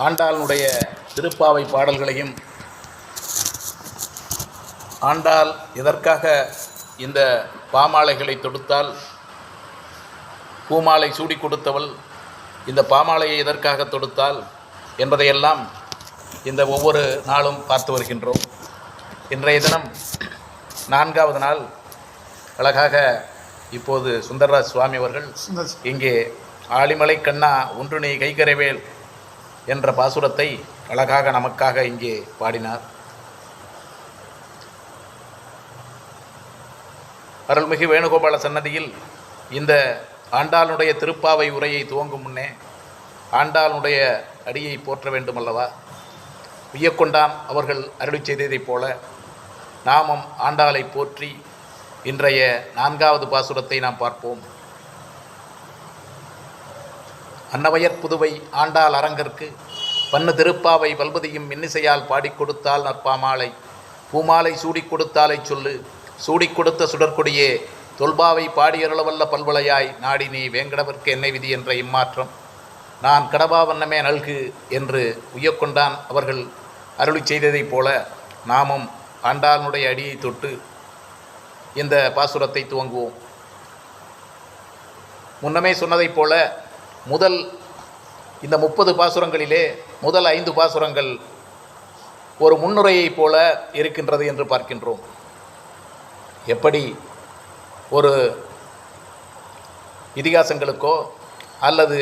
ஆண்டாளுடைய திருப்பாவை பாடல்களையும், ஆண்டாள் எதற்காக இந்த பாமாலைகளை தொடுத்தால், பூமாலை சூடி கொடுத்தவள் இந்த பாமாலையை எதற்காக தொடுத்தால் என்பதையெல்லாம் இந்த ஒவ்வொரு நாளும் பார்த்து வருகின்றோம். இன்றைய தினம் 4வது நாள். அழகாக இப்போது சுந்தரராஜ் சுவாமி அவர்கள் இங்கே ஆலிமலை கண்ணா ஒன்று நீ கைகரவேல் என்ற பாசுரத்தை அழகாக நமக்காக இங்கே பாடினார். அருள்மிகு வேணுகோபால சன்னதியில் இந்த ஆண்டாளுடைய திருப்பாவை உரையை துவங்கும் முன்னே ஆண்டாளுடைய அடியை போற்ற வேண்டுமல்லவா? உய்யக்கொண்டான் அவர்கள் அருளி செய்ததைப் போல நாமும் ஆண்டாளை போற்றி இன்றைய 4வது பாசுரத்தை நாம் பார்ப்போம். அன்னவயற் புதுவை ஆண்டாள் அரங்கற்கு பன்னு திருப்பாவை பல்பதியும் இன்னிசையால் பாடிக் கொடுத்தால் நற்பாமாலை பூமாலை சூடிக் கொடுத்தாலை சொல்லு சூடிக் கொடுத்த சுடற்கொடியே தொல்பாவை பாடியருளவல்ல பல்வளையாய் நாடி நீ வேங்கடவர்க்கு என்னை விதி என்ற இம்மாற்றம் நான் கடவா வண்ணமே நல்கு என்று உய்யக்கொண்டான் அவர்கள் அருளி செய்ததைப் போல நாமும் ஆண்டாளுடைய அடியை தொட்டு இந்த பாசுரத்தை துவங்குவோம். முன்னமே சொன்னதைப் போல முதல் இந்த 30 பாசுரங்களிலே முதல் 5 பாசுரங்கள் ஒரு முன்னுரையைப் போல இருக்கின்றது என்று பார்க்கின்றோம். எப்படி ஒரு இதிகாசங்களுக்கோ அல்லது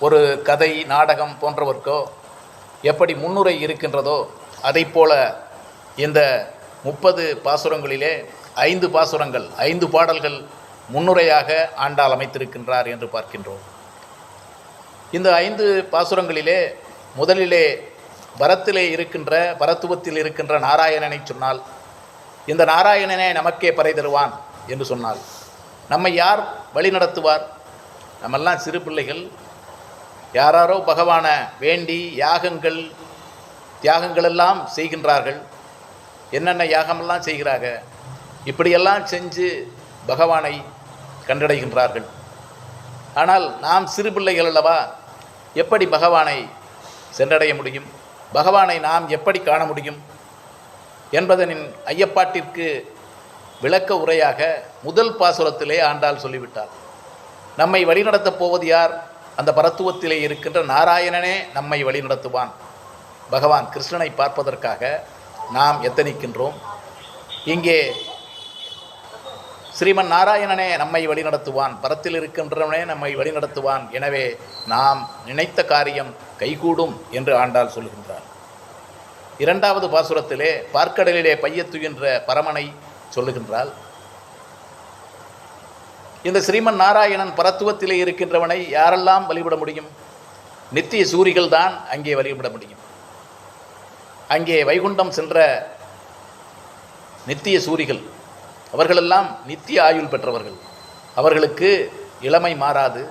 ஒரு கதை நாடகம் போன்றவர்க்கோ எப்படி முன்னுரை இருக்கின்றதோ அதைப்போல இந்த 30 பாசுரங்களிலே 5 பாசுரங்கள் 5 பாடல்கள் முன்னுரையாக ஆண்டாள் அமைத்திருக்கின்றார் என்று பார்க்கின்றோம். இந்த 5 பாசுரங்களிலே முதலிலே பரத்திலே இருக்கின்ற பரத்துவத்தில் இருக்கின்ற நாராயணனை சொன்னால், இந்த நாராயணனே நமக்கே பறை தருவான் என்று சொன்னால் நம்மை யார் வழி நடத்துவார்? நம்மெல்லாம் சிறு பிள்ளைகள், யாராரோ பகவானை வேண்டி தியாகங்களெல்லாம் செய்கின்றார்கள். என்னென்ன யாகமெல்லாம் செய்கிறாங்க, இப்படியெல்லாம் செஞ்சு பகவானை கண்டடைகின்றார்கள். ஆனால் நாம் சிறு பிள்ளைகள் அல்லவா, எப்படி பகவானை சென்றடைய முடியும்? பகவானை நாம் எப்படி காண முடியும் என்பதனின் ஐயப்பாட்டிற்கு விளக்க உரையாக முதல் பாசுரத்திலே ஆண்டாள் சொல்லிவிட்டார். நம்மை வழிநடத்தப் போவது யார்? அந்த பரத்துவத்திலே இருக்கின்ற நாராயணனே நம்மை வழிநடத்துவான். பகவான் கிருஷ்ணனை பார்ப்பதற்காக நாம் எத்தனிக்கின்றோம். இங்கே ஸ்ரீமன் நாராயணனே நம்மை வழிநடத்துவான், பரத்தில் இருக்கின்றவனே நம்மை வழிநடத்துவான். எனவே நாம் நினைத்த காரியம் கைகூடும் என்று ஆண்டாள் சொல்கின்றார். 2வது பாசுரத்திலே பார்க்கடலிலே பையத்துகின்ற பரமனை சொல்லுகின்றாள். இந்த ஸ்ரீமன் நாராயணன் பரத்துவத்திலே இருக்கின்றவனை யாரெல்லாம் வழிபட முடியும்? நித்திய சூரிகள் தான் அங்கே வழிபட முடியும். அங்கே வைகுண்டம் சென்ற நித்திய சூரிகள் அவர்களெல்லாம் நித்திய ஆயுள் பெற்றவர்கள், அவர்களுக்கு இளமை மாறாது.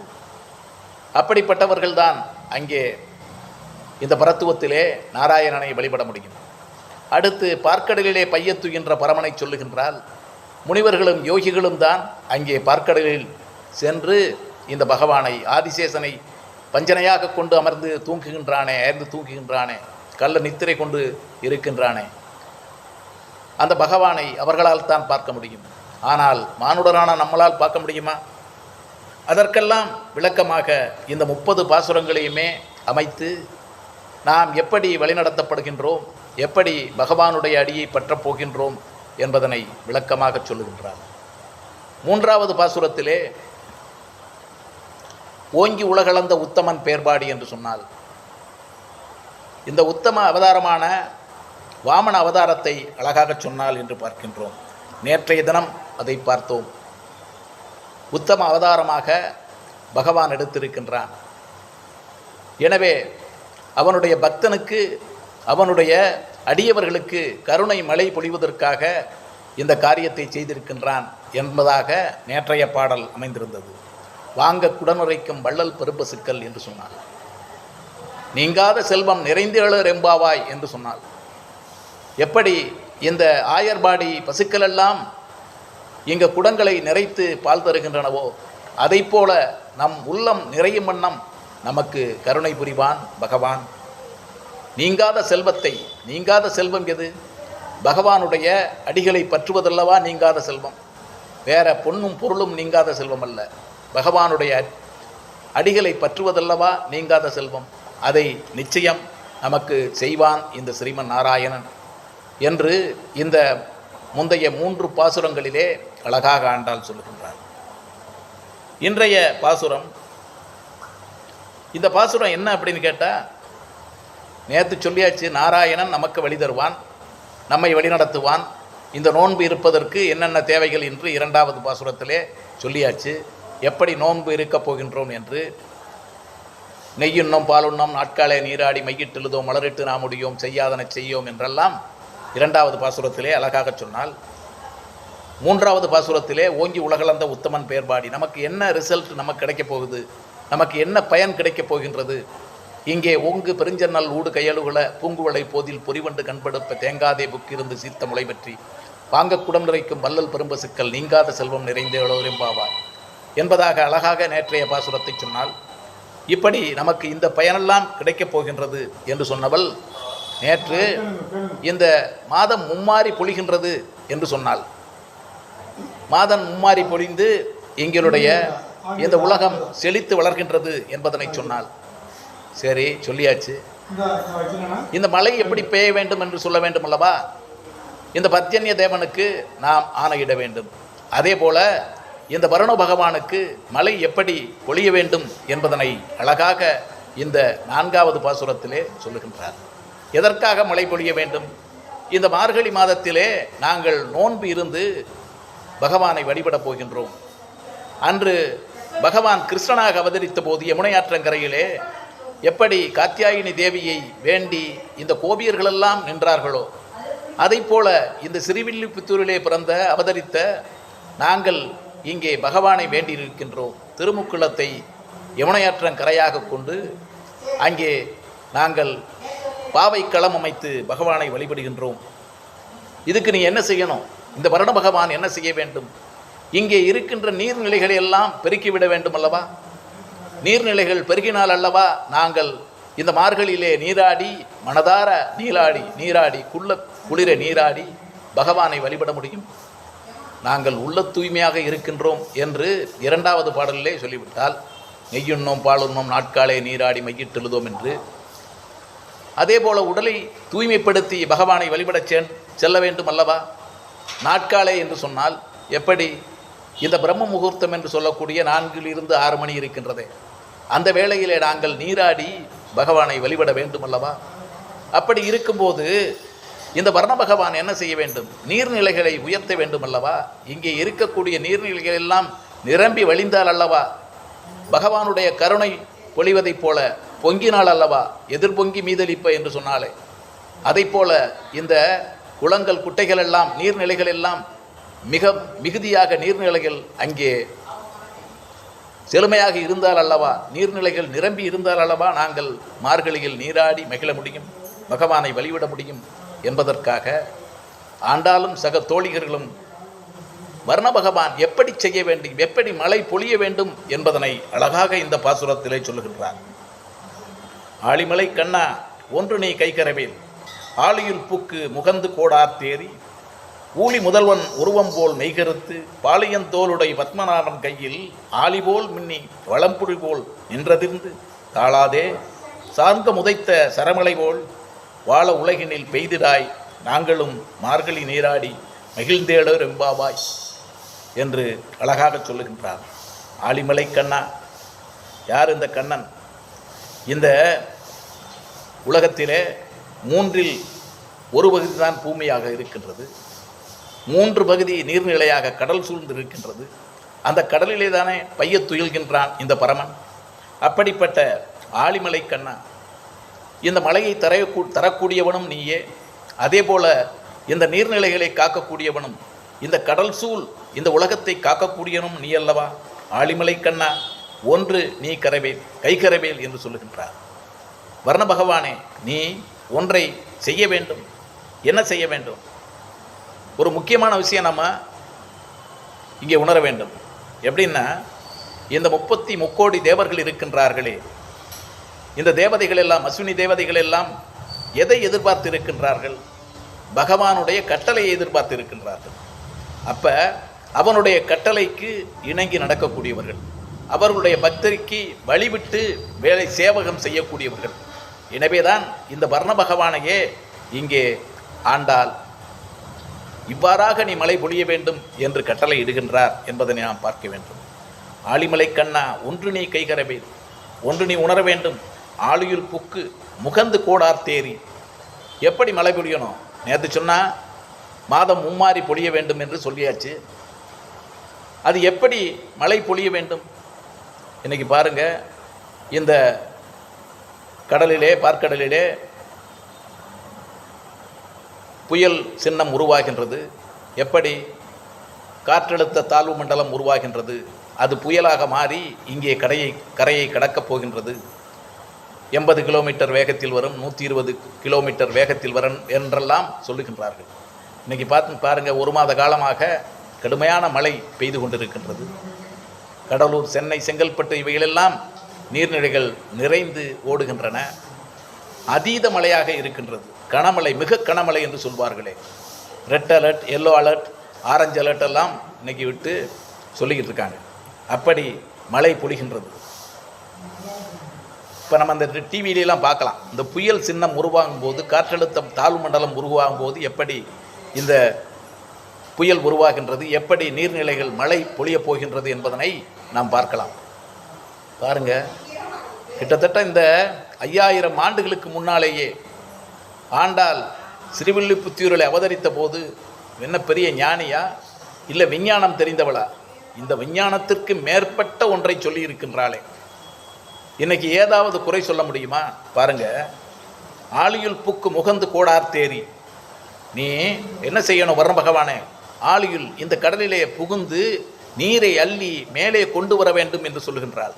அப்படிப்பட்டவர்கள்தான் அங்கே இந்த பரத்துவத்திலே நாராயணனை வழிபட முடியும். அடுத்து பார்க்கடலிலே பையத்துகின்ற பரமனை சொல்லுகின்றால், முனிவர்களும் யோகிகளும் தான் அங்கே பார்க்கடலில் சென்று இந்த பகவானை ஆதிசேஷனை பஞ்சனையாக கொண்டு அமர்ந்து தூங்குகின்றானே, கள்ள நித்திரை கொண்டு இருக்கின்றானே, அந்த பகவானை அவர்களால் தான் பார்க்க முடியும். ஆனால் மானுடரான நம்மளால் பார்க்க முடியுமா? அதற்கெல்லாம் விளக்கமாக இந்த 30 பாசுரங்களையுமே அமைத்து நாம் எப்படி வழிநடத்தப்படுகின்றோம், எப்படி பகவானுடைய அடியை பற்றப் போகின்றோம் என்பதனை விளக்கமாக சொல்லுகின்றார். 3வது பாசுரத்திலே ஓங்கி உலகளந்த உத்தமன் பேர்பாடி என்று சொன்னால், இந்த உத்தம அவதாரமான வாமன அவதாரத்தை அழகாக சொன்னால் என்று பார்க்கின்றோம். நேற்றைய தினம் அதை பார்த்தோம். உத்தம அவதாரமாக பகவான் எடுத்திருக்கின்றான். எனவே அவனுடைய பக்தனுக்கு, அவனுடைய அடியவர்களுக்கு கருணை மழை பொழிவதற்காக இந்த காரியத்தை செய்திருக்கின்றான் என்பதாக நேற்றைய பாடல் அமைந்திருந்தது. வாங்க குடனுரைக்கும் வள்ளல் பெரும்பசுக்கள் என்று சொன்னார். நீங்காத செல்வம் நிறைந்தேழர் எம்பாவாய் என்று சொன்னார். எப்படி இந்த ஆயர்பாடி பசுக்களெல்லாம் இங்கே குடங்களை நிறைத்து பால் தருகின்றனவோ, அதைப்போல நம் உள்ளம் நிறையும் வண்ணம் நமக்கு கருணை புரிவான் பகவான். நீங்காத செல்வத்தை, நீங்காத செல்வம் எது? பகவானுடைய அடிகளை பற்றுவதல்லவா நீங்காத செல்வம். வேற பொன்னும் பொருளும் நீங்காத செல்வம் அல்ல. பகவானுடைய அடிகளை பற்றுவதல்லவா நீங்காத செல்வம். அதை நிச்சயம் நமக்கு செய்வான் இந்த ஸ்ரீமன் நாராயணன் என்று இந்த முந்தைய 3 பாசுரங்களிலே அழகாக ஆண்டாள் சொல்லுகின்றார். இன்றைய பாசுரம், இந்த பாசுரம் என்ன அப்படின்னு கேட்டால், நேற்று சொல்லியாச்சு, நாராயணன் நமக்கு வழி தருவான், நம்மை வழிநடத்துவான், இந்த நோன்பு இருப்பதற்கு என்னென்ன தேவைகள் என்று 2வது பாசுரத்திலே சொல்லியாச்சு. எப்படி நோன்பு இருக்கப் போகின்றோம் என்று, நெய்யுண்ணோம் பாலுண்ணோம் நாட்காலே நீராடி மையிட்டெழுதோம் மலரிட்டு நாம் முடியோம் செய்யாதன செய்யோம் என்றெல்லாம் 2வது பாசுரத்திலே அழகாக சொன்னால், 3வது பாசுரத்திலே ஓங்கி உலகளந்த உத்தமன் பேர்பாடி நமக்கு என்ன ரிசல்ட் நமக்கு கிடைக்கப் போகுது, நமக்கு என்ன பயன் கிடைக்கப் போகின்றது. இங்கே ஓங்கு பெருஞ்சன்னல் ஊடு கையழுகுல பூங்குவளை போதில் பொறிவண்டு கண்படுப்ப தேங்காதே புக்கிருந்து சீர்த்த முளை பற்றி பாங்க குடம் நிறைக்கும் வல்லல் பெரும்பசுக்கள் நீங்காத செல்வம் நிறைந்த எவ்வளோரெம்பாவார் என்பதாக அழகாக நேற்றைய பாசுரத்தை சொன்னால், இப்படி நமக்கு இந்த பயனெல்லாம் கிடைக்கப் போகின்றது என்று சொன்னவள் நேற்று இந்த மாதம் மும்மாறி பொழிகின்றது என்று சொன்னாள். மாதம் மும்மாறி பொழிந்து எங்களுடைய இந்த உலகம் செழித்து வளர்கின்றது என்பதனை சொன்னாள். சரி, சொல்லியாச்சு. இந்த மழை எப்படி பெய்ய வேண்டும் என்று சொல்ல வேண்டும் அல்லவா? இந்த பர்ஜன்ய தேவனுக்கு நாம் ஆணையிட வேண்டும். அதே போல இந்த வருண பகவானுக்கு மழை எப்படி பொழிய வேண்டும் என்பதனை அழகாக இந்த 4வது பாசுரத்திலே சொல்லுகின்றார். எதற்காக மழை பொழிய வேண்டும்? இந்த மார்கழி மாதத்திலே நாங்கள் நோன்பு இருந்து பகவானை வழிபடப் போகின்றோம். அன்று பகவான் கிருஷ்ணனாக அவதரித்த போது யமுனையாற்றங்கரையிலே எப்படி காத்தியாயினி தேவியை வேண்டி இந்த கோபியர்களெல்லாம் நின்றார்களோ, அதை போல இந்த சிறுவில்லிபுத்தூரிலே அவதரித்த நாங்கள் இங்கே பகவானை வேண்டியிருக்கின்றோம். திருமுக்குளத்தை யமுனையாற்றங்கரையாக கொண்டு அங்கே நாங்கள் பாவைக்களம் அமைத்து பகவானை வழிபடுகின்றோம். இதுக்கு நீ என்ன செய்யணும்? இந்த வருண பகவான் என்ன செய்ய வேண்டும்? இங்கே இருக்கின்ற நீர்நிலைகளை எல்லாம் பெருக்கிவிட வேண்டும் அல்லவா? நீர்நிலைகள் பெருகினால் அல்லவா நாங்கள் இந்த மார்கழியிலே நீராடி மனதார நீராடி குளிர நீராடி பகவானை வழிபட முடியும். நாங்கள் உள்ள தூய்மையாக இருக்கின்றோம் என்று 2வது பாடலிலே சொல்லிவிட்டால், நெய்யுண்ணோம் பாலுண்ணோம் நாட்காலே நீராடி மையிட்டெழுதோம் என்று, அதே போல உடலை தூய்மைப்படுத்தி பகவானை வழிபட செல்ல வேண்டும் அல்லவா? நாட்காலே என்று சொன்னால் எப்படி? இந்த பிரம்ம முகூர்த்தம் என்று சொல்லக்கூடிய 4 to 6 மணி இருக்கின்றதே, அந்த வேளையிலே நாங்கள் நீராடி பகவானை வழிபட வேண்டும் அல்லவா? அப்படி இருக்கும்போது இந்த வர்ண பகவான் என்ன செய்ய வேண்டும்? நீர்நிலைகளை உயர்த்த வேண்டும் அல்லவா? இங்கே இருக்கக்கூடிய நீர்நிலைகள் எல்லாம் நிரம்பி வழிந்தால் அல்லவா பகவானுடைய கருணை பொழிவதைப் போல பொங்கினால் அல்லவா எதிர்பொங்கி மீதளிப்ப என்று சொன்னாலே, அதை போல இந்த குளங்கள் குட்டைகள் எல்லாம் நீர்நிலைகள் எல்லாம் மிகுதியாக நீர்நிலைகள் அங்கே செழுமையாக இருந்தால் அல்லவா, நீர்நிலைகள் நிரம்பி இருந்தால் அல்லவா நாங்கள் மார்கழியில் நீராடி மகிழ முடியும், பகவானை வழிவிட முடியும் என்பதற்காக ஆண்டாலும் சக தோழிகர்களும் வர்ண பகவான் எப்படி செய்ய வேண்டும், எப்படி மழை பொழிய வேண்டும் என்பதனை அழகாக இந்த பாசுரத்திலே சொல்லுகின்றார். ஆழிமலை கண்ணா ஒன்று நீ கைகரவேல், ஆழியுள் பூக்கு முகந்து கோடார் தேறி, ஊழி முதல்வன் உருவம் போல் மெய்கருத்து, பாலியந்தோளுடைய பத்மநாபன் கையில் ஆலிபோல் மின்னி வளம்புழி போல் நின்றதிர்ந்து, தாளாதே சார்ந்த முதைத்த சரமலை போல் வாழ உலகினில் பெய்திடாய், நாங்களும் மார்கழி நீராடி மகிழ்ந்தேடர் எம்பாவாய் என்று அழகாக சொல்லுகின்றார். ஆழிமலை கண்ணா, யார் இந்த கண்ணன்? இந்த உலகத்திலே 3 1 பகுதி தான் பூமியாக இருக்கின்றது, 3 பகுதி நீர்நிலையாக கடல் சூழ்ந்து இருக்கின்றது. அந்த கடலிலே தானே பைய துயில்கின்றான் இந்த பரமன். அப்படிப்பட்ட ஆழிமலை கண்ணா, இந்த மலையை தரக்கூடியவனும் நீயே, அதே போல இந்த நீர்நிலைகளை காக்கக்கூடியவனும், இந்த கடல் சூழ் இந்த உலகத்தை காக்கக்கூடியவனும் நீ அல்லவா? ஆழிமலை கண்ணா ஒன்று நீ கைகரவேல் என்று சொல்லுகின்றார். வர்ண பகவானே, நீ ஒன்றை செய்ய வேண்டும். என்ன செய்ய வேண்டும்? ஒரு முக்கியமான விஷயம் நம்ம இங்கே உணர வேண்டும். எப்படின்னா, இந்த 33 கோடி தேவர்கள் இருக்கின்றார்களே, இந்த தேவதைகள் எல்லாம், அஸ்வினி தேவதைகள் எல்லாம் எதை எதிர்பார்த்து இருக்கின்றார்கள்? பகவானுடைய கட்டளையை எதிர்பார்த்து இருக்கின்றார்கள். அப்போ அவனுடைய கட்டளைக்கு இணங்கி நடக்கக்கூடியவர்கள், அவர்களுடைய பக்தருக்கு வழிவிட்டு வேலை சேவகம் செய்யக்கூடியவர்கள். எனவேதான் இந்த வர்ண பகவானையே இங்கே ஆண்டாள் இவ்வாறாக நீ மழை பொழிய வேண்டும் என்று கட்டளை இடுகின்றார் என்பதனை நாம் பார்க்க வேண்டும். ஆழிமலை கண்ணா ஒன்று நீ கைகரவேன், ஒன்று நீ உணர வேண்டும், ஆழியுள் புக்கு முகந்து கோடார் தேரி. எப்படி மழை பொழியணும்? நேற்று சொன்னால் மாதம் மும்மாறி பொழிய வேண்டும் என்று சொல்லியாச்சு. அது எப்படி மழை பொழிய வேண்டும்? இன்றைக்கி பாருங்கள், இந்த கடலிலே பார்க்கடலிலே புயல் சின்னம் உருவாகின்றது. எப்படி? காற்றழுத்த தாழ்வு மண்டலம் உருவாகின்றது. அது புயலாக மாறி இங்கே கரையை கடக்கப் போகின்றது. 80 கிலோமீட்டர் வேகத்தில் வரும், 120 கிலோமீட்டர் வேகத்தில் வரும் என்றெல்லாம் சொல்லுகின்றார்கள். இன்றைக்கி பாருங்கள், ஒரு மாத காலமாக கடுமையான மழை பெய்து கொண்டிருக்கின்றது. கடலூர், சென்னை, செங்கல்பட்டு இவைகளெல்லாம் நீர்நிலைகள் நிறைந்து ஓடுகின்றன. அதீத மழையாக இருக்கின்றது. கனமழை, மிக கனமழை என்று சொல்வார்களே. Red alert, yellow alert, orange alert எல்லாம் இன்றைக்கி விட்டு சொல்லிக்கிட்டு இருக்காங்க. அப்படி மழை பொழிகின்றது. இப்போ நம்ம அந்த டிவியிலெலாம் பார்க்கலாம், இந்த புயல் சின்னம் உருவாகும் போது, காற்றழுத்தம் தாழ்வு மண்டலம் உருவாகும் போது எப்படி இந்த புயல் உருவாகின்றது, எப்படி நீர்நிலைகள் மழை பொழியப் போகின்றது என்பதனை நாம் பார்க்கலாம். பாருங்கள், கிட்டத்தட்ட இந்த 5000 ஆண்டுகளுக்கு முன்னாலேயே ஆண்டாள் ஸ்ரீவில்லிபுத்தூரில் அவதரித்த போது என்ன பெரிய ஞானியா இல்லை விஞ்ஞானம் தெரிந்தவளா? இந்த விஞ்ஞானத்திற்கு மேற்பட்ட ஒன்றை சொல்லி இருக்கின்றாளே. இன்னைக்கு ஏதாவது குறை சொல்ல முடியுமா? பாருங்க, ஆழியுள் புக்கு முகந்து கோடார் தேரி. நீ என்ன செய்யணும் வர்ண பகவானே? ஆழியுள், இந்த கடலிலே புகுந்து நீரை அள்ளி மேலே கொண்டு வர வேண்டும் என்று சொல்லுகின்றாள்.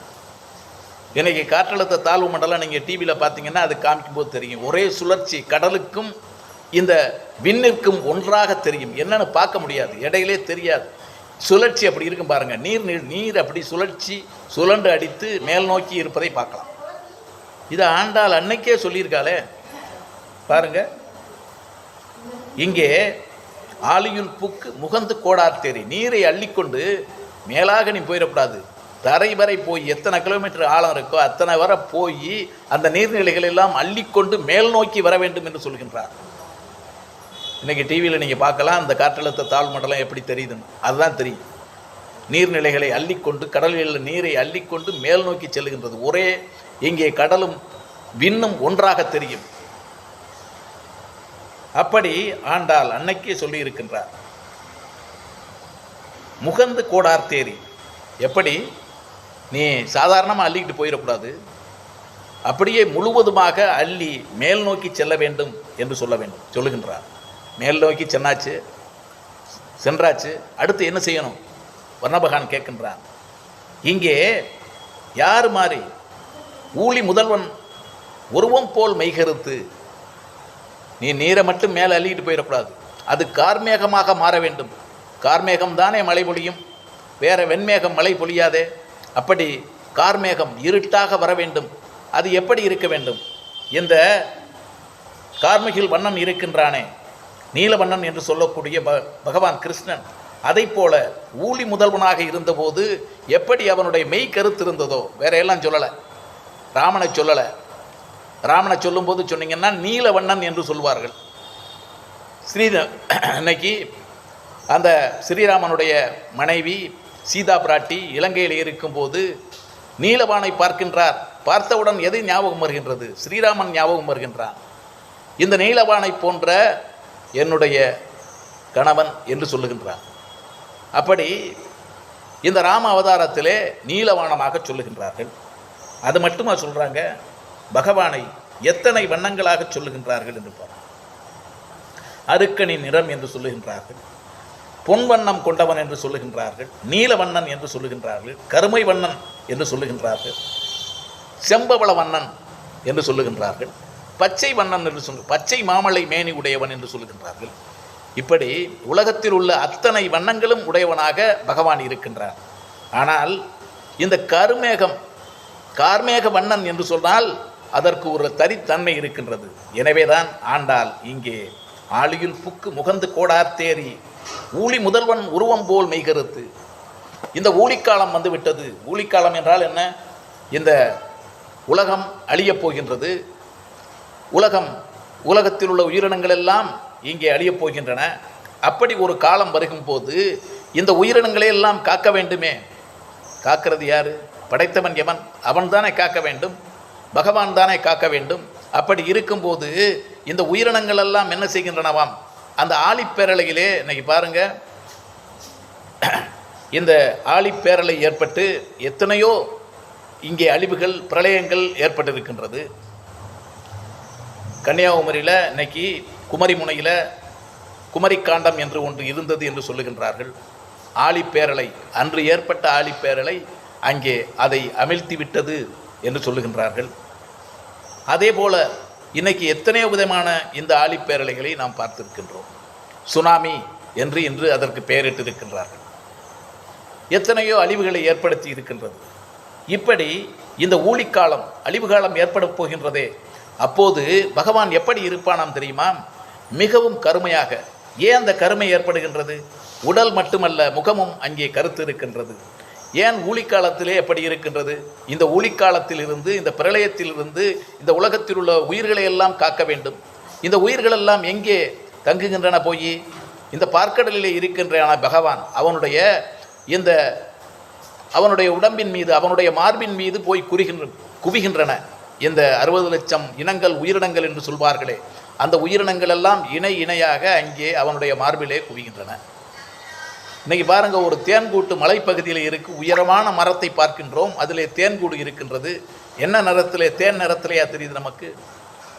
இன்றைக்கி காற்றழுத்த தாழ்வு மண்டலம் நீங்கள் டிவியில் பார்த்தீங்கன்னா அது காமிக்கும்போது தெரியும். ஒரே சுழற்சி, கடலுக்கும் இந்த விண்ணிற்கும் ஒன்றாக தெரியும். என்னன்னு பார்க்க முடியாது, இடையிலே தெரியாது. சுழற்சி அப்படி இருக்கும் பாருங்கள். நீர் அப்படி சுழன்று அடித்து மேல் நோக்கி இருப்பதை பார்க்கலாம். இது ஆண்டாள் அன்னைக்கே சொல்லியிருக்காளே. பாருங்க, இங்கே ஆழியுள் புக்கு முகந்து கோடார் தேரி. நீரை அள்ளிக்கொண்டு மேலாக நீ போயிடக்கூடாது. தரை வரை போய் எத்தனை கிலோமீட்டர் ஆழம் இருக்கோ அத்தனை வரை போய் அந்த நீர்நிலைகள் எல்லாம் அள்ளிக்கொண்டு மேல் நோக்கி வர வேண்டும் என்று சொல்கின்றார். இன்றைக்கி டிவியில் நீங்கள் பார்க்கலாம், அந்த காற்றழுத்த தாழ்வு மண்டலம் எப்படி தெரியுதுன்னு. அதுதான் தெரியும். நீர்நிலைகளை அள்ளிக்கொண்டு, கடலில் நீரை அள்ளிக்கொண்டு மேல் நோக்கி செல்லுகின்றது. ஒரே இங்கே கடலும் விண்ணும் ஒன்றாக தெரியும். அப்படி ஆண்டாள் அன்னைக்கே சொல்லி இருக்கின்றார். முகந்து கோடார் தேரி. எப்படி? நீ சாதாரணமாக அள்ளிக்கிட்டு போயிடக்கூடாது, அப்படியே முழுவதுமாக அள்ளி மேல் நோக்கி செல்ல வேண்டும் என்று சொல்லுகின்றார். மேல் நோக்கி சென்றாச்சு. அடுத்து என்ன செய்யணும்? வர்ணபகான் கேட்கின்றான். இங்கே யார் மாதிரி? ஊழி முதல்வன் உருவம் போல் மெய்கருத்து. நீ நீரை மட்டும் மேலே அள்ளிக்கிட்டு போயிடக்கூடாது, அது கார்மேகமாக மாற வேண்டும். கார்மேகம் தானே மழை பொழியும், வேற வெண்மேகம் மழை பொழியாதே. அப்படி கார்மேகம் இருட்டாக வர வேண்டும். அது எப்படி இருக்க வேண்டும்? இந்த கார்மிகில் வண்ணன் இருக்கின்றானே, நீலவண்ணன் என்று சொல்லக்கூடிய பகவான் கிருஷ்ணன், அதை போல ஊழி முதல்வனாக இருந்தபோது எப்படி அவனுடைய மெய் கருத்து இருந்ததோ, வேற எல்லாம் சொல்லலை, ராமனை சொல்லலை. ராமனை சொல்லும்போது சொன்னீங்கன்னா நீலவண்ணன் என்று சொல்வார்கள். இன்னைக்கு அந்த ஸ்ரீராமனுடைய மனைவி சீதா பிராட்டி இலங்கையில் இருக்கும்போது நீலவானை பார்க்கின்றார். பார்த்தவுடன் எது ஞாபகம் வருகின்றது? ஸ்ரீராமன் ஞாபகம் வருகின்றான். இந்த நீலவானை போன்ற என்னுடைய கணவன் என்று சொல்லுகின்றார். அப்படி இந்த ராம அவதாரத்திலே நீலவானமாக சொல்லுகின்றார்கள். அது மட்டுமா சொல்கிறாங்க? பகவானை எத்தனை வண்ணங்களாக சொல்லுகின்றார்கள் என்று பாருங்கள். அருக்கனின் நிறம் என்று சொல்லுகின்றார்கள், பொன் வண்ணம் கொண்டவன் என்று சொல்லுகின்றார்கள், நீலவண்ணன் என்று சொல்லுகின்றார்கள், கருமை வண்ணன் என்று சொல்லுகின்றார்கள், செம்பவள வண்ணன் என்று சொல்லுகின்றார்கள், பச்சை வண்ணன் என்று பச்சை மாமலை மேனி உடையவன் என்று சொல்லுகின்றார்கள். இப்படி உலகத்தில் உள்ள அத்தனை வண்ணங்களும் உடையவனாக பகவான் இருக்கின்றார். ஆனால் இந்த கார்மேக வண்ணன் என்று சொன்னால் அதற்கு ஒரு தனித்தன்மை இருக்கின்றது. எனவேதான் ஆண்டாள் இங்கே ஆழியுள் புக்கு முகந்து கோடார்த்தேரி ஊழி முதல்வன் உருவம் போல் மெய்கருத்து. இந்த ஊழிக்காலம் வந்து விட்டது. ஊழிக்காலம் என்றால் என்ன? இந்த உலகம் அழியப் போகின்றது. உலகத்தில் உள்ள உயிரினங்கள் எல்லாம் இங்கே அழியப் போகின்றன. அப்படி ஒரு காலம் வருகும்போது இந்த உயிரினங்களை எல்லாம் காக்க வேண்டுமே. காக்கிறது யாரு? படைத்தவன் எவன்? அவன் தானே காக்க வேண்டும், பகவான் தானே காக்க வேண்டும். அப்படி இருக்கும்போது இந்த உயிரினங்கள் எல்லாம் என்ன செய்கின்றனவாம்? அந்த ஆழிப்பேரலையிலே இன்னைக்கு பாருங்க, இந்த ஆழிப்பேரலை ஏற்பட்டு எத்தனையோ இங்கே அழிவுகள் பிரளயங்கள் ஏற்பட்டிருக்கின்றது. கன்னியாகுமரியில் இன்னைக்கு குமரிமுனையில் குமரிக்காண்டம் என்று ஒன்று இருந்தது என்று சொல்லுகின்றார்கள். ஆழிப்பேரலை, அன்று ஏற்பட்ட ஆழிப்பேரலை அங்கே அதை அமிழ்த்தி விட்டது என்று சொல்லுகின்றார்கள். அதே போல் இன்னைக்கு எத்தனையோ விதமான இந்த ஆழிப்பேரலைகளை நாம் பார்த்திருக்கின்றோம். சுனாமி என்று இன்று அதற்கு பெயரிட்டிருக்கின்றார்கள். எத்தனையோ அழிவுகளை ஏற்படுத்தி இருக்கின்றது. இப்படி இந்த ஊழிக்காலம் அழிவு காலம் ஏற்பட போகின்றதே. அப்போது பகவான் எப்படி இருப்பானாம் தெரியுமா? மிகவும் கருமையாக. ஏன் அந்த கருமை ஏற்படுகின்றது? உடல் மட்டுமல்ல, முகமும் அங்கே கருத்து இருக்கின்றது. ஏன் ஊழிக்காலத்திலே எப்படி இருக்கின்றது? இந்த ஊழிக்காலத்திலிருந்து, இந்த பிரளயத்திலிருந்து இந்த உலகத்தில் உள்ள உயிர்களை எல்லாம் காக்க வேண்டும். இந்த உயிர்களெல்லாம் எங்கே தங்குகின்றன? போய் இந்த பார்க்கடலிலே இருக்கின்றன பகவான் அவனுடைய உடம்பின் மீது, அவனுடைய மார்பின் மீது போய் குவிகின்றன. இந்த 60 லட்சம் இனங்கள், உயிரினங்கள் என்று சொல்வார்களே, அந்த உயிரினங்கள் எல்லாம் இணையாக அங்கே அவனுடைய மார்பிலே குவிகின்றன. இன்னைக்கு பாருங்க, ஒரு தேன்கூட்டு மலைப்பகுதியில் இருக்கு, உயரமான மரத்தை பார்க்கின்றோம். அதிலே தேன்கூடு இருக்கின்றது. என்ன நிறத்திலே? தேன் நிறத்திலேயா தெரியுது நமக்கு?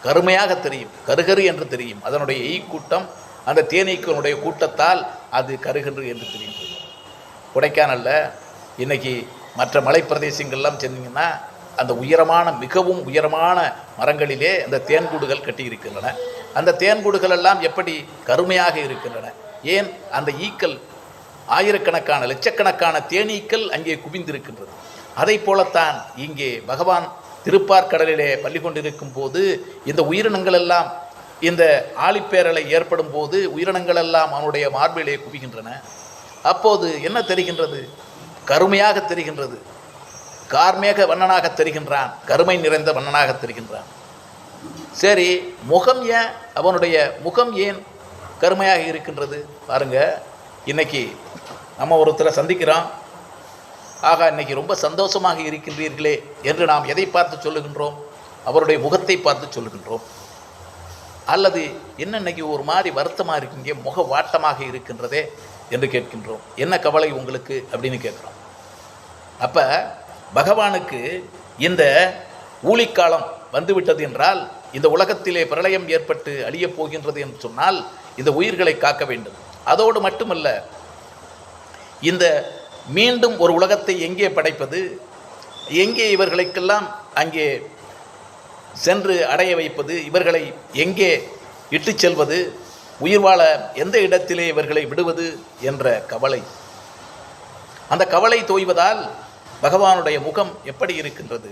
கருமையாக தெரியும், கருகரு என்று தெரியும். அதனுடைய ஈக்கூட்டம், அந்த தேனீக்களுடைய கூட்டத்தால் அது கருகன்று என்று தெரிகின்றது. கொடைக்கானல்ல இன்றைக்கி மற்ற மலைப்பிரதேசங்கள்லாம் சென்னீங்கன்னா அந்த மிகவும் உயரமான மரங்களிலே அந்த தேன்கூடுகள் கட்டியிருக்கின்றன. அந்த தேன்கூடுகள் எல்லாம் எப்படி கருமையாக இருக்கின்றன? ஏன்? அந்த ஈக்கள், ஆயிரக்கணக்கான லட்சக்கணக்கான தேனீக்கள் அங்கே குவிந்திருக்கின்றது. அதை போலத்தான் இங்கே பகவான் திருப்பார்கடலிலே பள்ளி கொண்டிருக்கும் போது இந்த உயிரினங்கள் எல்லாம், இந்த ஆழிப்பேரலை ஏற்படும் போது உயிரினங்கள் எல்லாம் அவனுடைய மார்பிலே குவிகின்றன. அப்போது என்ன தெரிகின்றது? கருமையாக தெரிகின்றது. கார்மேக வண்ணனாக தெரிகின்றான், கருமை நிறைந்த வண்ணனாக தெரிகின்றான். சரி, முகம் ஏன், அவனுடைய முகம் ஏன் கருமையாக இருக்கின்றது? பாருங்க, இன்னைக்கு நம்ம ஒருத்தரை சந்திக்கிறோம். ஆகா, இன்னைக்கு ரொம்ப சந்தோஷமாக இருக்கின்றீர்களே என்று நாம் எதை பார்த்து சொல்லுகின்றோம்? அவருடைய முகத்தை பார்த்து சொல்லுகின்றோம். அல்லது என்ன இன்னைக்கு ஒரு மாதிரி வருத்தமாக இருக்கீங்க, முக வாட்டமாக இருக்கின்றதே என்று கேட்கின்றோம். என்ன கவலை உங்களுக்கு அப்படின்னு கேட்குறோம். அப்போ பகவானுக்கு இந்த ஊழிக்காலம் வந்துவிட்டது என்றால், இந்த உலகத்திலே பிரளயம் ஏற்பட்டு அழியப் போகின்றது என்று சொன்னால் இந்த உயிர்களை காக்க வேண்டும். அதோடு மட்டுமல்ல, இந்த மீண்டும் ஒரு உலகத்தை எங்கே படைப்பது, எங்கே இவர்களுக்கெல்லாம் அங்கே சென்று அடைய வைப்பது, இவர்களை எங்கே இட்டு செல்வது, உயிர் வாழ எந்த இடத்திலே இவர்களை விடுவது என்ற கவலை. அந்த கவலை தோய்வதால் பகவானுடைய முகம் எப்படி இருக்கின்றது?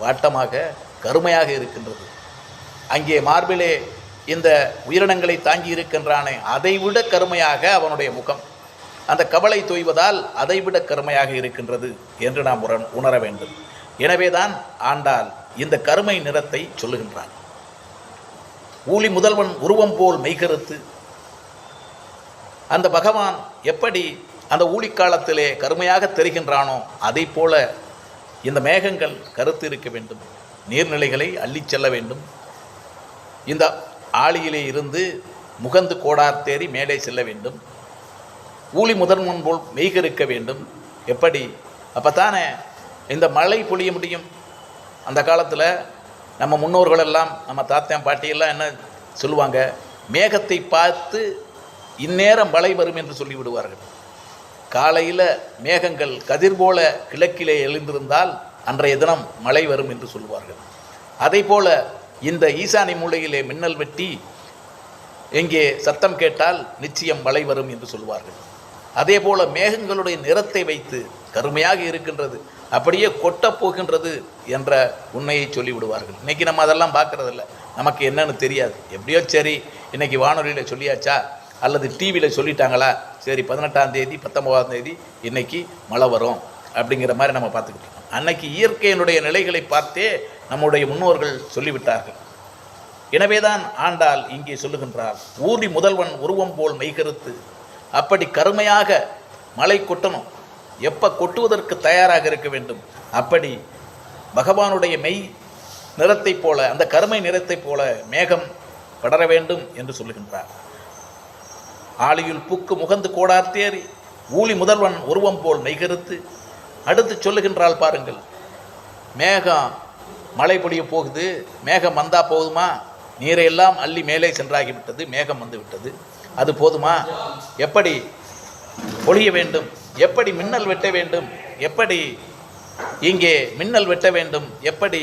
வாட்டமாக, கருமையாக இருக்கின்றது. அங்கே மார்பிலே இந்த உயிரினங்களை தாங்கி இருக்கின்றானே, அதைவிட கருமையாக அவனுடைய முகம். அந்த கவலை தோய்வதால் அதைவிட கருமையாக இருக்கின்றது என்று நாம் உணர வேண்டும். எனவேதான் ஆண்டாள் இந்த கருமை நிறத்தை சொல்லுகின்றான். ஊழி முதல்வன் உருவம் போல் மெய்கருத்து. அந்த பகவான் எப்படி அந்த ஊழிக்காலத்திலே கருமையாக தெரிகின்றானோ அதை போல இந்த மேகங்கள் கருத்து இருக்க வேண்டும். நீர்நிலைகளை அள்ளிச் செல்ல வேண்டும். இந்த ஆழியிலே இருந்து முகந்து கோடார் தேறி மேலே செல்ல வேண்டும். ஊழி முதல்வன் போல் மெய்கருக்க வேண்டும். எப்படி? அப்போத்தானே இந்த மழை பொழிய முடியும். அந்த காலத்தில் நம்ம முன்னோர்களெல்லாம், நம்ம தாத்தன் பாட்டியெல்லாம் என்ன சொல்லுவாங்க? மேகத்தை பார்த்து இந்நேரம் மழை வரும் என்று சொல்லிவிடுவார்கள். காலையில் மேகங்கள் கதிர் போல கிழக்கிலே எழுந்திருந்தால் அன்றைய தினம் மழை வரும் என்று சொல்லுவார்கள். அதே போல இந்த ஈசானி மூலையிலே மின்னல் வெட்டி எங்கே சத்தம் கேட்டால் நிச்சயம் மழை வரும் என்று சொல்வார்கள். அதே போல மேகங்களுடைய நிறத்தை வைத்து கருமையாக இருக்கின்றது, அப்படியே கொட்டப் போகின்றது என்ற உண்மையை சொல்லிவிடுவார்கள். இன்றைக்கி நம்ம அதெல்லாம் பார்க்குறதில்ல, நமக்கு என்னன்னு தெரியாது. எப்படியோ சரி, இன்றைக்கி வானொலியில் சொல்லியாச்சா அல்லது டிவியில் சொல்லிட்டாங்களா, சரி 18ஆம் தேதி 19ஆம் தேதி இன்றைக்கி மழை வரும் அப்படிங்கிற மாதிரி நம்ம பார்த்துக்கிட்டு இருக்கோம். அன்னைக்கு இயற்கையினுடைய நிலைகளை பார்த்தே நம்முடைய முன்னோர்கள் சொல்லிவிட்டார்கள். எனவேதான் ஆண்டாள் இங்கே சொல்லுகின்றார், ஊறி முதல்வன் உருவம் போல் மெய்கருத்து. அப்படி கருமையாக மழை கொட்டணும், எப்போ கொட்டுவதற்கு தயாராக இருக்க வேண்டும். அப்படி பகவானுடைய மெய் நிறத்தைப் போல, அந்த கருமை நிறத்தைப் போல மேகம் படர வேண்டும் என்று சொல்லுகின்றார். ஆழியுள் புக்கு முகந்து கோடார்த்தேறி ஊழி முதல்வன் உருவம் போல் மெய்கருத்து. அடுத்து சொல்லுகின்றால் பாருங்கள், மேகம் மழை பொழிய போகுது, மேகம் வந்தா போதுமா? நீரையெல்லாம் அள்ளி மேலே சென்றாகிவிட்டது, மேகம் வந்து விட்டது, அது போதுமா? எப்படி பொழிய வேண்டும், எப்படி மின்னல் வெட்ட வேண்டும், எப்படி இங்கே மின்னல் வெட்ட வேண்டும், எப்படி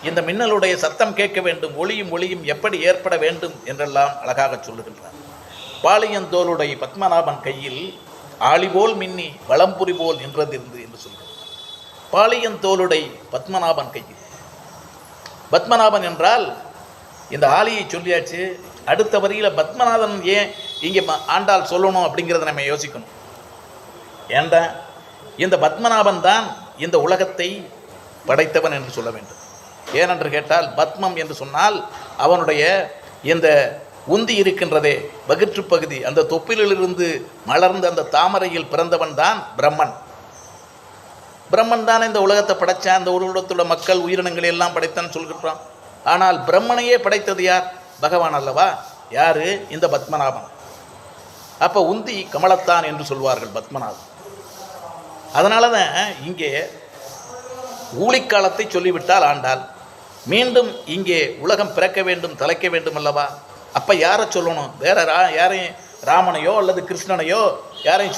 இந்த மின்னலுடைய சத்தம் கேட்க வேண்டும், ஒளியும் எப்படி ஏற்பட வேண்டும் என்றெல்லாம் அழகாக சொல்லுகின்றார். பாலியந்தோளுடைய பத்மநாபன் கையில் ஆளிபோல் மின்னி வளம்புரி போல் நின்றதிருந்து என்று சொல்கிறார். பாலியந்தோளுடைய பத்மநாபன் கையில், பத்மநாபன் என்றால் இந்த ஆலியை சொல்லியாச்சு, அடுத்த வரியில் பத்மநாதன் ஏன் இங்கே ஆண்டாள் சொல்லணும் அப்படிங்கிறத நம்ம யோசிக்கணும். ஏண்டா இந்த பத்மநாபன் தான் இந்த உலகத்தை படைத்தவன் என்று சொல்ல வேண்டும். ஏனென்று கேட்டால், பத்மம் என்று சொன்னால் அவனுடைய இந்த உந்தி இருக்கின்றதே வகிற்று பகுதி, அந்த தொப்பிலிருந்து மலர்ந்த அந்த தாமரையில் பிறந்தவன் தான் பிரம்மன். பிரம்மன் தான் இந்த உலகத்தை படைத்தான், அந்த உலகத்தோட மக்கள் உயிரினங்களை எல்லாம் படைத்தான்னு சொல்கின்றான். ஆனால் பிரம்மனையே படைத்தது யார்? பகவான் அல்லவா? யாரு? இந்த பத்மநாபன். அப்போ உந்தி கமலத்தான் என்று சொல்வார்கள் பத்மநாபன். அதனால தான் இங்கே ஊழிக்காலத்தை சொல்லிவிட்டால் ஆண்டாள், மீண்டும் இங்கே உலகம் பிறக்க வேண்டும், தலைக்க வேண்டும் அல்லவா? அப்போ யாரை சொல்லணும்? வேற யாரையும் ராமனையோ அல்லது கிருஷ்ணனையோ யாரையும்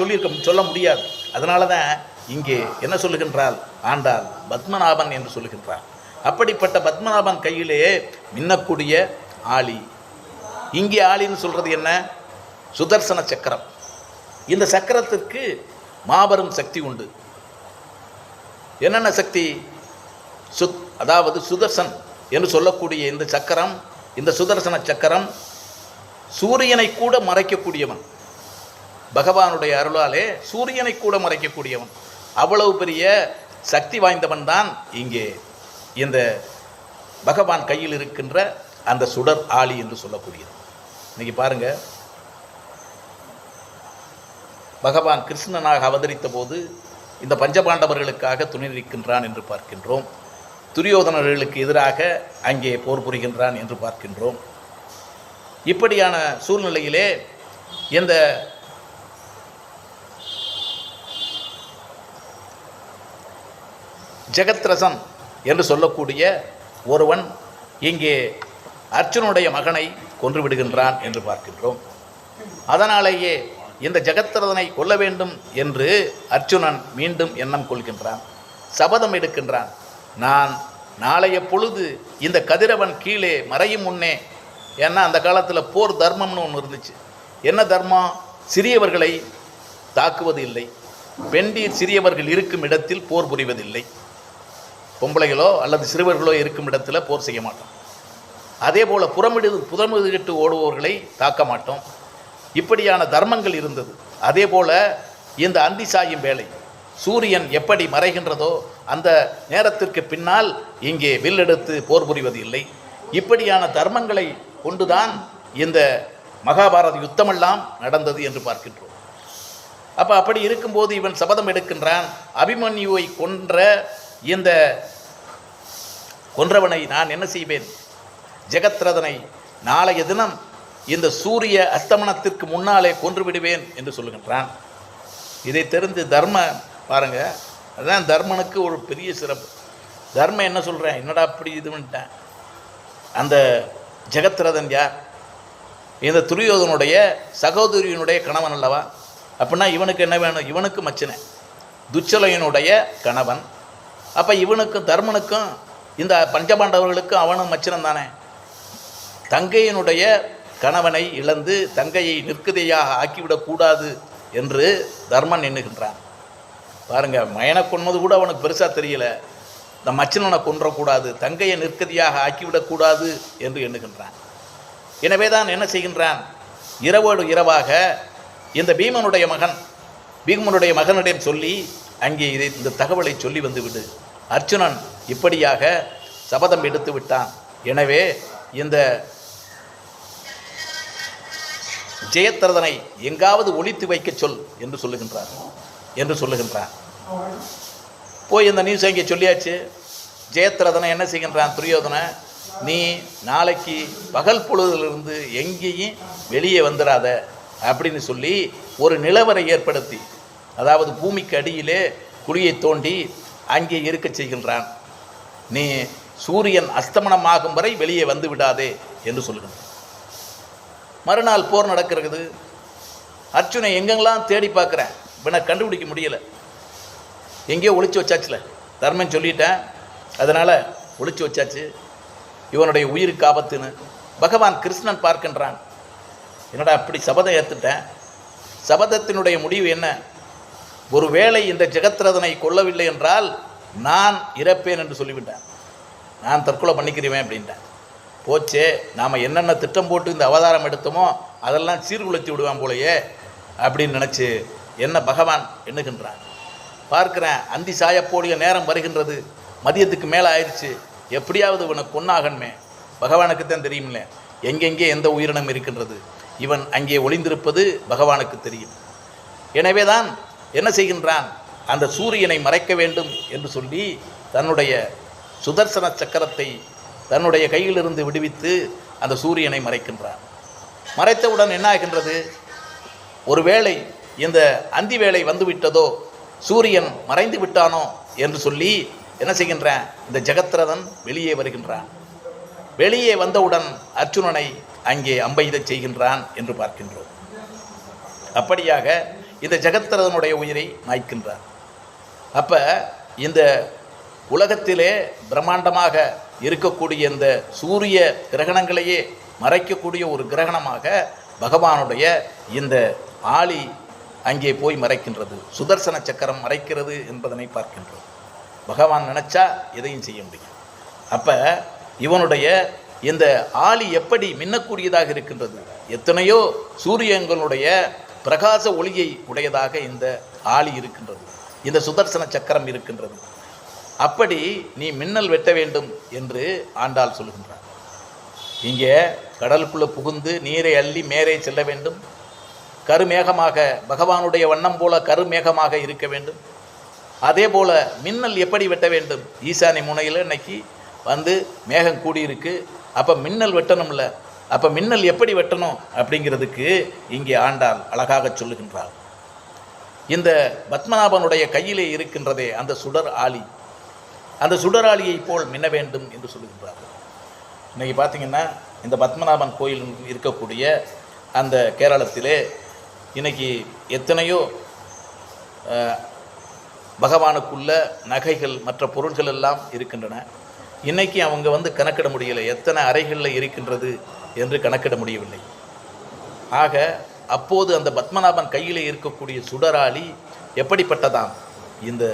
சொல்ல முடியாது. அதனால தான் இங்கே என்ன சொல்லுகின்றாள் ஆண்டாள்? பத்மநாபன் என்று சொல்லுகின்றாள். அப்படிப்பட்ட பத்மநாபன் கையிலே மின்னக்கூடிய ஆளி. இங்கே ஆளின்னு சொல்கிறது என்ன? சுதர்சன சக்கரம். இந்த சக்கரத்திற்கு மாபெரும் சக்தி உண்டு. என்னென்ன சக்தி? அதாவது சுதர்சன் என்று சொல்லக்கூடிய இந்த சக்கரம், இந்த சுதர்சன சக்கரம் சூரியனை கூட மறைக்கக்கூடியவன். பகவானுடைய அருளாலே சூரியனை கூட மறைக்கக்கூடியவன். அவ்வளவு பெரிய சக்தி வாய்ந்தவன் தான் இங்கே இந்த பகவான் கையில் இருக்கின்ற அந்த சுடர் ஆளி என்று சொல்லக்கூடியது. இன்னைக்கு பாருங்க, பகவான் கிருஷ்ணனாக அவதரித்த போது இந்த பஞ்சபாண்டவர்களுக்காக துணை நிற்கின்றான் என்று பார்க்கின்றோம். துரியோதனர்களுக்கு எதிராக அங்கே போர் புரிகின்றான் என்று பார்க்கின்றோம். இப்படியான சூழ்நிலையிலே இந்த ஜெகத்ரசன் என்று சொல்லக்கூடிய ஒருவன் இங்கே அர்ஜுனுடைய மகனை கொன்று விடுகின்றான் என்று பார்க்கின்றோம். அதனாலேயே இந்த ஜெகத்ரதனை கொல்ல வேண்டும் என்று அர்ஜுனன் மீண்டும் எண்ணம் கொள்கின்றான், சபதம் எடுக்கின்றான். நான் நாளைய பொழுது இந்த கதிரவன் கீழே மறையும் முன்னே, ஏன்னா அந்த காலத்தில் போர் தர்மம்னு ஒன்று இருந்துச்சு. என்ன தர்மம்? சிறியவர்களை தாக்குவது இல்லை, பெண்டீர் சிறியவர்கள் இருக்கும் இடத்தில் போர் புரிவதில்லை, பொம்பளைகளோ அல்லது சிறுவர்களோ இருக்கும் இடத்துல போர் செய்ய மாட்டோம். அதே போல் புறமுதுகிட்டு ஓடுபவர்களை தாக்க மாட்டோம். இப்படியான தர்மங்கள் இருந்தது. அதே போல் இந்த அந்தி சாயும் வேளை சூரியன் எப்படி மறைகின்றதோ அந்த நேரத்திற்கு பின்னால் இங்கே வில்லெடுத்து போர் புரிவது இல்லை. இப்படியான தர்மங்களை கொண்டுதான் இந்த மகாபாரத யுத்தமெல்லாம் நடந்தது என்று பார்க்கின்றோம். அப்படி இருக்கும்போது இவன் சபதம் எடுக்கின்றான், அபிமன்யுவை இந்த கொன்றவனை நான் என்ன செய்வேன்? ஜெகத்ரதனை நாளைய தினம் இந்த சூரிய அஸ்தமனத்திற்கு முன்னாலே கொன்று விடுவேன் என்று சொல்லுகின்றான். இதை தெரிந்து தர்ம பாருங்க, அதுதான் தர்மனுக்கு ஒரு பெரிய சிறப்பு. தர்மம் என்ன சொல்கிறேன், என்னடா அப்படி இது பண்ணிட்டேன். அந்த ஜெகத்ரதன் யார்? இந்த துரியோதனுடைய சகோதரியினுடைய கணவன் அல்லவா? அப்படின்னா இவனுக்கு என்ன வேணும்? இவனுக்கு மச்சினன், துச்சலையனுடைய கணவன். அப்போ இவனுக்கும் தர்மனுக்கும் இந்த பஞ்சபாண்டவர்களுக்கும் அவனும் மச்சினன் தானே. தங்கையினுடைய கணவனை இழந்து தங்கையை நிற்கதையாக ஆக்கிவிடக்கூடாது என்று தர்மன் எண்ணுகின்றான். பாருங்கள், மயனை கொன்னது கூட அவனுக்கு பெருசாக தெரியல. இந்த மச்சனனை கொன்றக்கூடாது, தங்கையை நிற்கதியாக ஆக்கிவிடக்கூடாது என்று எண்ணுகின்றான். எனவே தான் என்ன செய்கின்றான், இரவோடு இரவாக இந்த பீமனுடைய மகனிடம் சொல்லி அங்கே இந்த தகவலை சொல்லி வந்து விடு. அர்ச்சுனன் இப்படியாக சபதம் எடுத்து விட்டான். எனவே இந்த ஜெயத்ரதனை எங்காவது ஒளித்து வைக்க சொல் என்று சொல்லுகின்றான். போய் இந்த நியூஸ் அங்கே சொல்லியாச்சு. ஜெயத்ரதனை என்ன செய்கின்றான் துரியோதனை, நீ நாளைக்கு பகல் பொழுதிலிருந்து எங்கேயும் வெளியே வந்துடாத அப்படின்னு சொல்லி ஒரு நிலவரை ஏற்படுத்தி, அதாவது பூமிக்கு அடியிலே குழியை தோண்டி அங்கே இருக்க செய்கின்றான். நீ சூரியன் அஸ்தமனமாகும் வரை வெளியே வந்து விடாதே என்று சொல்லுகின்றான். மறுநாள் போர் நடக்கிறது. அர்ச்சுனை எங்கெங்கெல்லாம் தேடி பார்க்குறேன், இவனை கண்டுபிடிக்க முடியலை. எங்கேயோ ஒளிச்சு வச்சாச்சுல, தர்மன் சொல்லிட்டேன், அதனால் ஒளிச்சு வச்சாச்சு. இவனுடைய உயிருக்கு ஆபத்துன்னு பகவான் கிருஷ்ணன் பார்க்கின்றான். என்னடா அப்படி சபதம் ஏற்றுட்டேன், சபதத்தினுடைய முடிவு என்ன? ஒருவேளை இந்த ஜெகத்ரதனை கொல்லவில்லை என்றால் நான் இறப்பேன் என்று சொல்லிவிட்டேன், நான் தற்கொலை பண்ணிக்கிறேன் அப்படின்ட்டேன். போச்சே, நாம் என்னென்ன திட்டம் போட்டு இந்த அவதாரம் எடுத்தோமோ அதெல்லாம் சீர்குலைத்து விடுவான் போலையே அப்படின்னு நினச்சி என்ன பகவான் எண்ணுகின்றான். பார்க்குறேன், அந்தி சாயப்போடிய நேரம் வருகின்றது, மதியத்துக்கு மேலே ஆயிடுச்சு, எப்படியாவது இவனை கொன்னாகணுமே. பகவானுக்கு தான் தெரியும்ல எங்கெங்கே எந்த உயிரினம் இருக்கின்றது, இவன் அங்கே ஒளிந்திருப்பது பகவானுக்கு தெரியும். எனவே தான் என்ன செய்கின்றான், அந்த சூரியனை மறைக்க வேண்டும் என்று சொல்லி தன்னுடைய சுதர்சன சக்கரத்தை தன்னுடைய கையிலிருந்து விடுவித்து அந்த சூரியனை மறைக்கின்றான். மறைத்தவுடன் என்ன ஆகின்றது, ஒருவேளை இந்த அந்தி வேளை வந்துவிட்டதோ, சூரியன் மறைந்து விட்டானோ என்று சொல்லி என்ன செய்கின்றான், இந்த ஜெகத்ரதன் வெளியே வருகின்றான். வெளியே வந்தவுடன் அர்ச்சுனனை அங்கே அம்பெய்தச் செய்கின்றான் என்று பார்க்கின்றோம். அப்படியாக இந்த ஜெகத்ரதனுடைய உயிரை மாய்க்கின்றான். அப்போ இந்த உலகத்திலே பிரம்மாண்டமாக இருக்கக்கூடிய இந்த சூரிய கிரகணங்களையே மறைக்கக்கூடிய ஒரு கிரகணமாக பகவானுடைய இந்த ஆளி அங்கே போய் மறைக்கின்றது, சுதர்சன சக்கரம் மறைக்கிறது என்பதனை பார்க்கின்றோம். பகவான் நினச்சா எதையும் செய்ய முடியும். அப்போ இவனுடைய இந்த ஆளி எப்படி மின்னக்கூடியதாக இருக்கின்றது, எத்தனையோ சூரியங்களுடைய பிரகாச ஒளியை உடையதாக இந்த ஆளி இருக்கின்றது, இந்த சுதர்சன சக்கரம் இருக்கின்றது. அப்படி நீ மின்னல் வெட்ட வேண்டும் என்று ஆண்டாள் சொல்கின்றார். இங்கே கடலுக்குள்ளே புகுந்து நீரை அள்ளி மேலே செல்ல வேண்டும், கருமேகமாக பகவானுடைய வண்ணம் போல கருமேகமாக இருக்க வேண்டும். அதே போல் மின்னல் எப்படி வெட்ட வேண்டும், ஈசானி முனையில் இன்னைக்கு வந்து மேகம் கூடியிருக்கு, அப்போ மின்னல் வெட்டணும்ல, அப்போ மின்னல் எப்படி வெட்டணும் அப்படிங்கிறதுக்கு இங்கே ஆண்டாள் அழகாக சொல்லுகின்றார். இந்த பத்மநாபனுடைய கையிலே இருக்கின்றதே அந்த சுடர் ஆளி, அந்த சுடராளியை போல் மின்ன வேண்டும் என்று சொல்லுகின்றார். இன்றைக்கி பார்த்திங்கன்னா இந்த பத்மநாபன் கோயில் இருக்கக்கூடிய அந்த கேரளத்திலே இன்றைக்கி எத்தனையோ பகவானுக்குள்ள நகைகள் மற்ற பொருள்கள் எல்லாம் இருக்கின்றன. இன்றைக்கி அவங்க வந்து கணக்கிட முடியலை, எத்தனை அறைகளில் இருக்கின்றது என்று கணக்கிட முடியவில்லை. ஆக அப்போது அந்த பத்மநாபன் கையிலே இருக்கக்கூடிய சுடராளி எப்படிப்பட்டதாம், இந்த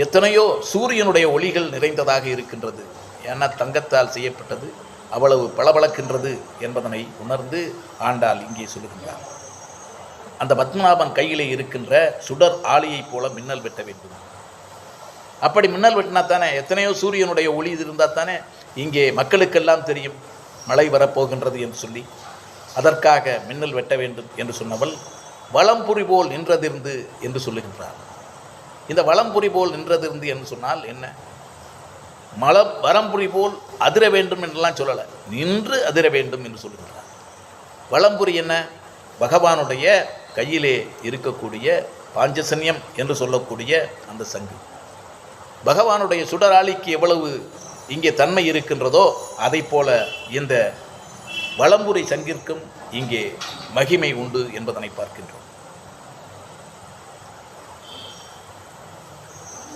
எத்தனையோ சூரியனுடைய ஒளிகள் நிறைந்ததாக இருக்கின்றது. ஏன்னா தங்கத்தால் செய்யப்பட்டது, அவ்வளவு பளபளக்கின்றது என்பதனை உணர்ந்து ஆண்டாள் இங்கே சொல்லுகின்றார். அந்த பத்மநாபன் கையிலே இருக்கின்ற சுடர் ஆளியைப் போல மின்னல் வெட்ட வேண்டும். அப்படி மின்னல் வெட்டினா தானே, எத்தனையோ சூரியனுடைய ஒளி இருந்தால் தானே இங்கே மக்களுக்கெல்லாம் தெரியும் மழை வரப்போகின்றது என்று சொல்லி, அதற்காக மின்னல் வெட்ட வேண்டும் என்று சொன்னவள் வலம்புரி போல் நின்றதிருந்து என்று சொல்லுகின்றார். இந்த வலம்புரி போல் நின்றதிருந்து என்று சொன்னால் என்ன, வரம்புரி போல் அதிர வேண்டும் என்றெல்லாம் சொல்லலை, நின்று அதிர வேண்டும் என்று சொல்லுகின்றார். வலம்புரி என்ன, பகவானுடைய கையிலே இருக்கக்கூடிய பாஞ்சசன்யம் என்று சொல்லக்கூடிய அந்த சங்கு, பகவானுடைய சுடராளிக்கு எவ்வளவு இங்கே தன்மை இருக்கின்றதோ அதை போல இந்த வலம்புரி சங்கிற்கும் இங்கே மகிமை உண்டு என்பதனை பார்க்கின்றோம்.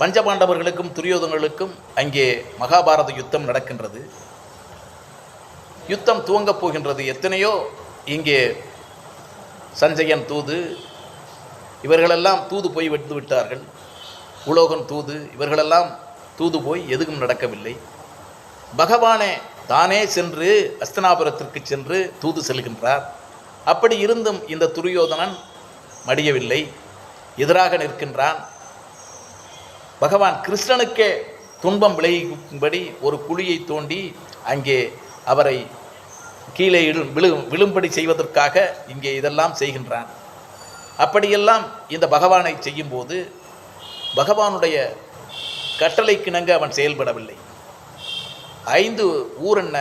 பஞ்சபாண்டவர்களுக்கும் துரியோதனர்களுக்கும் அங்கே மகாபாரத யுத்தம் நடக்கின்றது. யுத்தம் துவங்கப் போகின்றது. எத்தனையோ இங்கே சஞ்சயன் தூது, இவர்களெல்லாம் தூது போய் விட்டு விட்டார்கள். உலோகன் தூது, இவர்களெல்லாம் தூது போய் எதுவும் நடக்கவில்லை. பகவானே தானே சென்று அஸ்தினாபுரத்திற்கு சென்று தூது செல்கின்றார். அப்படி இருந்தும் இந்த துரியோதனன் மடியவில்லை, எதிராக நிற்கின்றான். பகவான் கிருஷ்ணனுக்கே துன்பம் விளையும்படி ஒரு குழியை தோண்டி அங்கே அவரை கீழே விழும்படி செய்வதற்காக இங்கே இதெல்லாம் செய்கின்றான். அப்படியெல்லாம் இந்த பகவானை செய்யும்போது பகவானுடைய கட்டளைக்கிணங்க அவன் செயல்படவில்லை. 5 ஊரென்ன,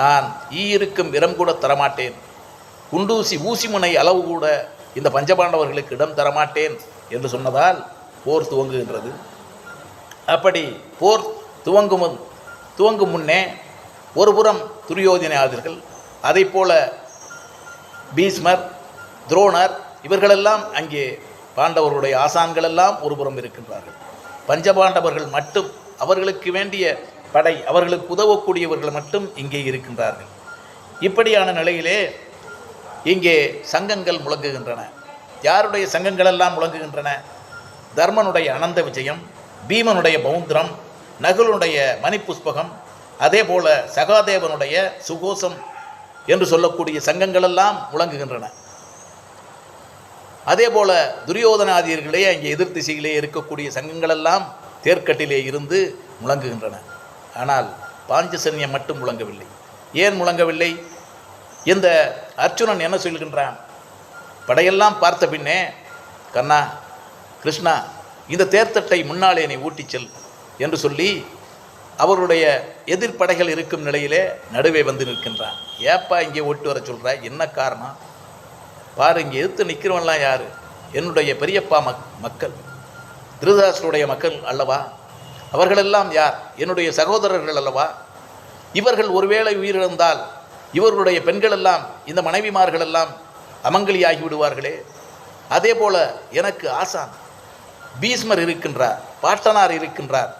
நான் இருக்கும் இடம் கூட தரமாட்டேன், குண்டூசி ஊசி முனை அளவு கூட இந்த பஞ்சபாண்டவர்களுக்கு இடம் தரமாட்டேன் என்று சொன்னதால் போர் துவங்குகின்றது. அப்படி போர் துவங்கும் முன்னே ஒருபுறம் துரியோதனாதிகள், அதை போல பீஷ்மர், துரோணர் இவர்களெல்லாம் அங்கே பாண்டவர்களுடைய ஆசான்களெல்லாம் ஒருபுறம் இருக்கின்றார்கள். பஞ்சபாண்டவர்கள் மட்டும், அவர்களுக்கு வேண்டிய படை, அவர்களுக்கு உதவக்கூடியவர்கள் மட்டும் இங்கே இருக்கின்றார்கள். இப்படியான நிலையிலே இங்கே சங்கங்கள் முழங்குகின்றன. யாருடைய சங்கங்களெல்லாம் முழங்குகின்றன? தர்மனுடைய அனந்த விஜயம், பீமனுடைய பௌந்திரம், நகுலுடைய மணிப்புஷ்பகம், அதே போல சகாதேவனுடைய சுகோசம் என்று சொல்லக்கூடிய சங்கங்களெல்லாம் முழங்குகின்றன. அதே போல துரியோதனாதியர்களே அங்கே எதிர் திசையிலே இருக்கக்கூடிய சங்கங்களெல்லாம் தேர்க்கட்டிலே இருந்து முழங்குகின்றன. ஆனால் பாஞ்சசன்யம் மட்டும் முழங்கவில்லை. ஏன் முழங்கவில்லை? இந்த அர்ச்சுனன் என்ன சொல்கின்றான்? படையெல்லாம் பார்த்த பின்னே, கண்ணா, கிருஷ்ணா, இந்த தேர்தட்டை முன்னாலே நீ ஊட்டிச் செல் என்று சொல்லி அவருடைய எதிர்ப்படைகள் இருக்கும் நிலையிலே நடுவே வந்து நிற்கின்றான். ஏப்பா இங்கே ஓட்டு வர சொல்கிற, என்ன காரணம்? பாரு, இங்கே எதிர்த்து நிற்கிறவன்லாம் யார்? என்னுடைய பெரியப்பா மக்கள், திருதராஷ்டிரனுடைய மக்கள் அல்லவா? அவர்களெல்லாம் யார்? என்னுடைய சகோதரர்கள் அல்லவா? இவர்கள் ஒருவேளை உயிரிழந்தால் இவர்களுடைய பெண்களெல்லாம், இந்த மனைவிமார்களெல்லாம் அமங்கலியாகி விடுவார்களே. அதே போல எனக்கு ஆசான் பீஷ்மர் இருக்கின்றார், பாட்டனார் இருக்கின்றார்,